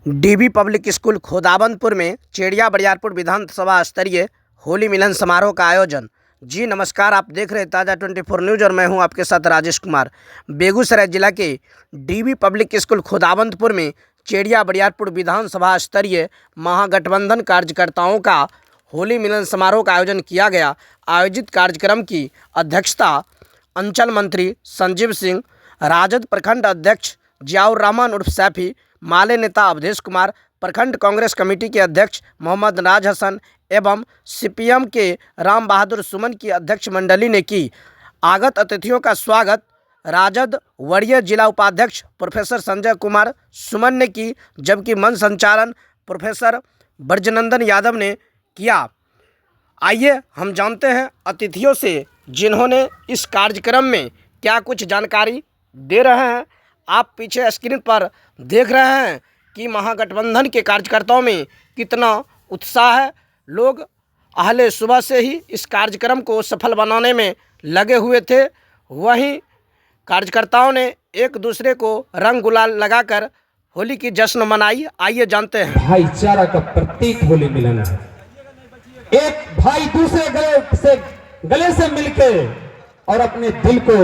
DB public school Khodawandpur में चेड़िया बरियारपुर विधानसभा स्तरीय होली मिलन समारोह का आयोजन। जी नमस्कार, आप देख रहे हैं ताज़ा 24 न्यूज़ और मैं हूं आपके साथ राजेश कुमार। बेगूसराय जिला के डीबी पब्लिक स्कूल खोदाबंदपुर में चेड़िया बरियारपुर विधानसभा स्तरीय महागठबंधन कार्यकर्ताओं का होली मिलन समारोह का आयोजन किया गया। आयोजित कार्यक्रम की अध्यक्षता अंचल मंत्री संजीव सिंह, राजद प्रखंड अध्यक्ष जियाउर रहमान उर्फ सैफी, माले नेता अवधेश कुमार, प्रखंड कांग्रेस कमेटी के अध्यक्ष मोहम्मद नाज हसन एवं सीपीएम के राम बहादुर सुमन की अध्यक्ष मंडली ने की। आगत अतिथियों का स्वागत राजद वरीय जिला उपाध्यक्ष प्रोफेसर संजय कुमार सुमन ने की, जबकि मंच संचालन प्रोफेसर ब्रजनंदन यादव ने किया। आइए हम जानते हैं अतिथियों से, जिन्होंने इस कार्यक्रम में क्या कुछ जानकारी दे रहे हैं। आप पीछे स्क्रीन पर देख रहे हैं कि महागठबंधन के कार्यकर्ताओं में कितना उत्साह है। लोग अहले सुबह से ही इस कार्यक्रम को सफल बनाने में लगे हुए थे। वहीं कार्यकर्ताओं ने एक दूसरे को रंग गुलाल लगाकर होली की जश्न मनाई। आइए जानते हैं। भाईचारा का प्रतीक होली मिलन है। एक भाई दूसरे गले से मिलके और अपने दिल को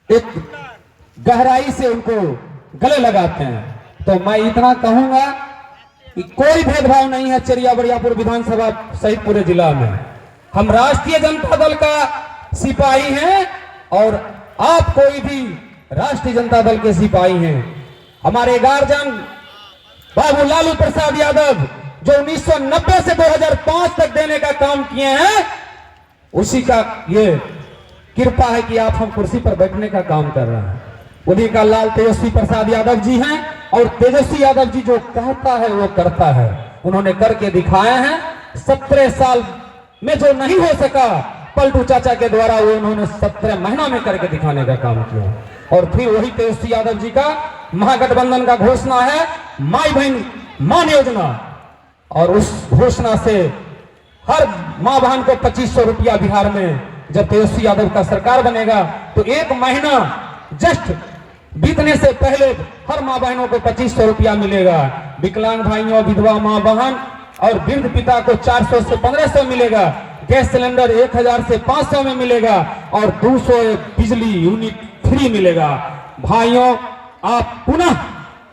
एक गहराई से उनको गले लगाते हैं। तो मैं इतना कहूंगा कि कोई भेदभाव नहीं है चेड़िया बरियारपुर विधानसभा सहित पूरे जिला में। हम राष्ट्रीय जनता दल का सिपाही हैं और आप कोई भी राष्ट्रीय जनता दल के सिपाही हैं। हमारे गार्जियन बाबू लालू प्रसाद यादव जो 1990 से 2005 तक देने का काम किए हैं, उसी का ये कृपा है कि आप हम कुर्सी पर बैठने का काम कर रहे हैं। उन्हीं का लाल तेजस्वी प्रसाद यादव जी हैं और तेजस्वी यादव जी जो कहता है वो करता है। उन्होंने करके दिखाए हैं। 17 साल में जो नहीं हो सका पलटू चाचा के द्वारा, वो उन्होंने 17 महीना में करके दिखाने का काम किया। और फिर वही तेजस्वी यादव जी का महागठबंधन का घोषणा है माई बहन मान योजना, और उस घोषणा से हर माँ बहन को 2500 रुपया बिहार में जब तेजस्वी यादव का सरकार बनेगा तो एक महीना जस्ट बीतने से पहले हर माँ बहनों को 2500 रुपया मिलेगा। विकलांग भाइयों, विधवा माँ बहन और वृद्ध पिता को 400 से 1500 मिलेगा। गैस सिलेंडर 1000 से 500 में मिलेगा और 200 बिजली यूनिट फ्री मिलेगा। भाइयों, आप पुनः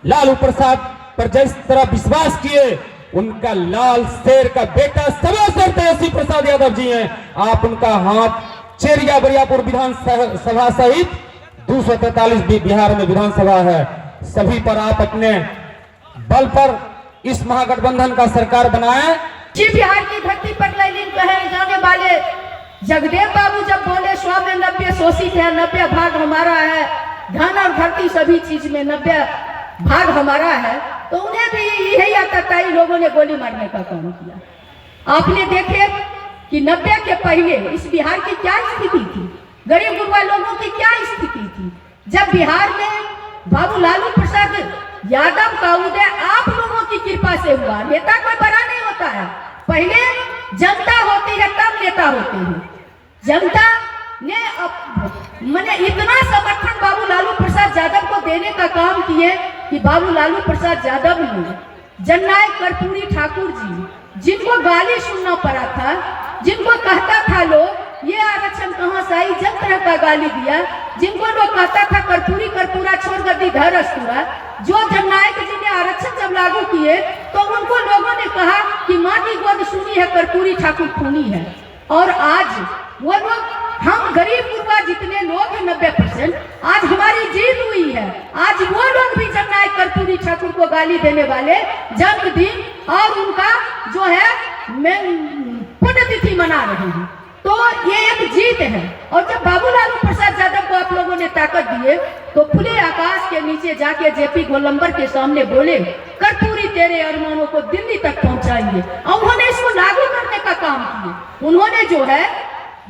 लालू प्रसाद पर जिस तरह विश्वास किए, उनका लाल शेर का बेटा सर्वेश्वर तेजस्वी प्रसाद यादव जी हैं। आप उनका हाथ चेड़िया बरियारपुर विधानसभा सहित 243 बिहार में विधानसभा है, सभी पर आप अपने बल पर इस महागठबंधन का सरकार बनाएं। जी बिहार की धरती पर लैलीन कहे जाने वाले जगदेव बाबू जब बोले 100 में 90 शोषित है, 90 भाग हमारा है, धन और धरती सभी चीज में 90 भाग हमारा है, तो उन्हें भी यही आता था। लोगों ने गोली मारने का काम किया। आपने देखे कि 90 के पहले इस बिहार की क्या स्थिति थी, गरीब गुरबा लोगों की क्या स्थिति थी। जब बिहार में बाबू लालू प्रसाद यादव का उदय आप लोगों की कृपा से हुआ। नेता कोई बड़ा नहीं होता है, पहले जनता होती है तब नेता होते हैं। जनता ने मैंने इतना समर्थन बाबू लालू प्रसाद यादव को देने का काम किए कि बाबू लालू प्रसाद यादव ने जननायक कर्पूरी ठाकुर जी, जिनको गाली सुनना पड़ा था, जिनको कहता था लोग ये आरक्षण कहां से आई, जब तरह का गाली दिया, जिनको लोग कहता था कर्पूरी कर्पूरा छोड़ गद्दी धरस्तुरा, जो जननायक जी ने आरक्षण जब लागू किए तो उनको लोगों ने कहा कि माँ की गोद सुनी है, कर्पूरी ठाकुर खूनी है। और आज वो लोग, हम गरीब गुरबा जितने लोग हैं 90%, आज हमारी जीत हुई है। आज वो लोग भी जननायक कर्पूरी ठाकुर को गाली देने वाले जन्मदिन और उनका जो है पुण्यतिथि मना रहे हैं। तो ये एक जीत है। और जब बाबू लालू प्रसाद यादव को आप लोगों ने ताकत दिए तो खुले आकाश के नीचे जाके जेपी गोलंबर के सामने बोले कर्पूरी तेरे अरमानों को दिल्ली तक पहुंचाएंगे, और उन्होंने इसको लागू करने का काम किया। उन्होंने जो है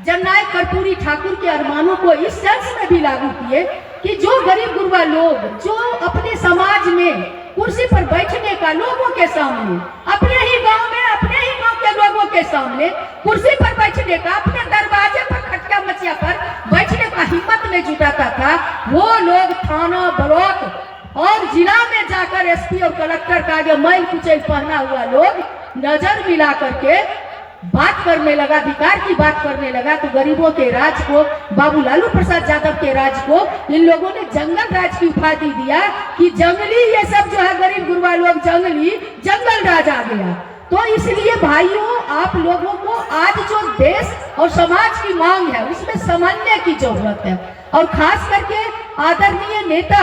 जननायक कर्पूरी ठाकुर के अरमानों को इस सेंस में भी लागू किए कि जो गरीब गुरबा लोग जो अपने समाज में कुर्सी पर बैठने का लोगों के सामने, अपने ही गांव में अपने ही गांव के लोगों के सामने कुर्सी पर बैठने का, अपने दरवाजे पर खटका मचिया पर बैठने का हिम्मत नहीं जुटाता था, वो लोग थाना ब्लॉक और जिला में जाकर एसपी और कलेक्टर का आगे मैल कुचैल पहना हुआ लोग नजर मिला करके बात करने लगा, अधिकार की बात करने लगा, तो गरीबों के राज को, बाबू लालू प्रसाद यादव के राज को इन लोगों ने जंगल राज की उपाधि दिया कि जंगली, ये सब जो है गरीब गुरबा लोग जंगली, जंगल राज आ गया। तो इसलिए भाइयों, आप लोगों को आज जो देश और समाज की मांग है उसमें समझने की जरूरत है। और खास करके आदरणीय नेता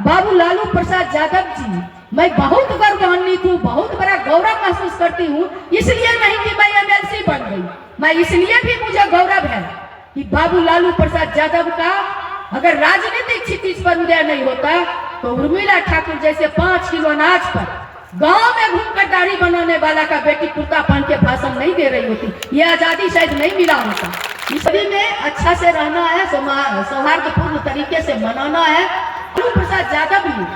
बाबू लालू प्रसाद यादव जी, मैं बहुत गौरवान्वित हूँ, बहुत बड़ा गौरव महसूस करती हूँ। इसलिए नहीं कि मैं एमएलसी बन गई, मैं इसलिए भी मुझे गौरव है कि बाबू लालू प्रसाद यादव का अगर राजनीतिक क्षितिज पर उदय नहीं होता तो उर्मिला ठाकुर जैसे 5 किलो अनाज पर गांव में घूमकर दाढ़ी बनाने वाला का बेटी कुर्ता पहन के भाषण नहीं दे रही होती, ये आजादी शायद नहीं मिला होता। इसलिए में अच्छा से रहना है, सौहार्दपूर्ण तरीके से मनाना है। लालू प्रसाद यादव ने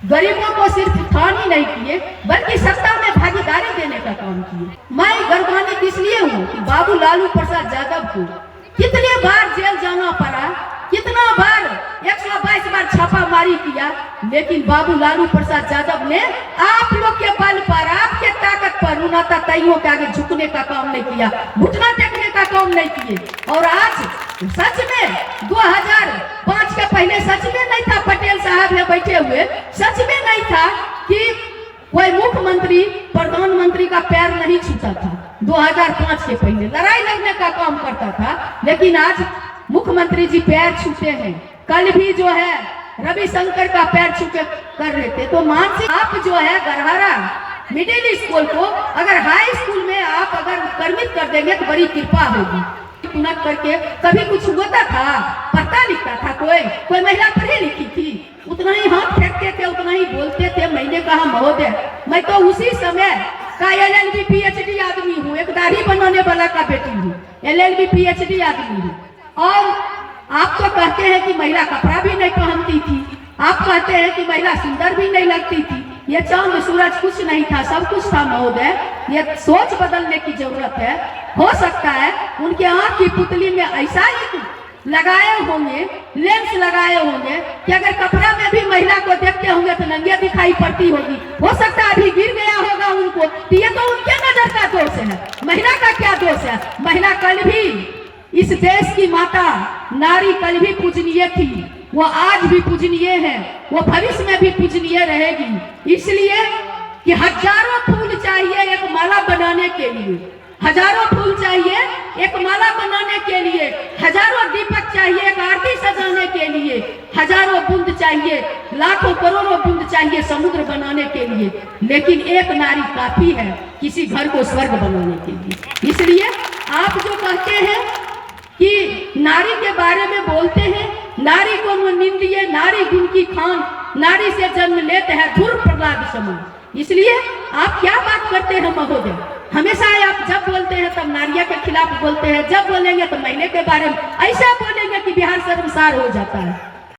गरीबों को सिर्फ उत्थान ही नहीं किए बल्कि सत्ता में भागीदारी देने का काम किए। मैं गौरवान्वित इसलिए हूँ कि बाबू लालू प्रसाद यादव को कितने बार जेल जाना पड़ा, कितना बार 122 बार छापामारी किया, लेकिन बाबू लालू प्रसाद यादव ने आप लोग के बल पर, आपके ताकत पर उनाता ताइयों के आगे झुकने का काम नहीं किया, घुटना टेकने का काम नहीं किए। और आज सच में 2005 के पहले सच में नहीं था, पटेल साहब में बैठे हुए सच में नहीं था कि कोई मुख्यमंत्री प्रधानमंत्री का पैर नहीं छूता था। 2005 के पहले लड़ाई लड़ने का काम करता था, लेकिन आज मुख्यमंत्री जी पैर छूते हैं। कल भी जो है रविशंकर का पैर छूके कर रहे थे। तो मानसिक आप जो है गरहरा मिडिल स्कूल को अगर हाई स्कूल में आप अगर कर्मित कर देंगे तो बड़ी कृपा होगी। पुनः करके कभी कुछ होता था, पढ़ता लिखता था कोई महिला पढ़ी लिखी थी, उतना ही हाथ फेंकते थे, उतना ही बोलते थे। मैंने कहा महोदय, मैं तो उसी समय का LLB PhD आदमी हूँ, एक दाढ़ी बनाने वाला का बेटी हूँ, LLB PhD आदमी हूँ। और आप तो कहते हैं कि महिला कपड़ा भी नहीं पहनती थी, आप कहते हैं कि महिला सुंदर भी नहीं लगती थी। ये चांद सूरज कुछ नहीं था, सब कुछ था महोदय। ये सोच बदलने की जरूरत है। हो सकता है उनके आंख की पुतली में ऐसा ही लगाए होंगे, लेंस लगाए होंगे कि अगर कपड़ा में भी महिला को देखते होंगे तो नंगे दिखाई पड़ती होगी। हो सकता है अभी गिर गया होगा उनको, तो ये तो उनके नजर का दोष है, महिला का क्या दोष है। महिला कल भी इस देश की माता, नारी कल भी पूजनीय थी, वो आज भी पूजनीय है, वो भविष्य में भी पूजनीय रहेगी। इसलिए कि हजारों फूल चाहिए एक माला बनाने के लिए, हजारों फूल चाहिए एक माला बनाने के लिए, हजारों दीपक चाहिए एक आरती सजाने के लिए, हजारों बूंद चाहिए, लाखों करोड़ों बूंद चाहिए समुद्र बनाने के लिए, लेकिन एक नारी काफी है किसी घर को स्वर्ग बनाने के लिए। इसलिए आप जो कहते हैं कि नारी के बारे में बोलते हैं, नारी को निंदिए, नारी गुण की खान, नारी से जन्म लेते हैं धुर प्रहलाद समान। इसलिए आप क्या बात करते हैं महोदय, हमेशा आप जब बोलते हैं तब नारिया के खिलाफ बोलते हैं, जब बोलेंगे तो महिला के बारे में ऐसा बोलेंगे कि बिहार शर्मसार हो जाता है।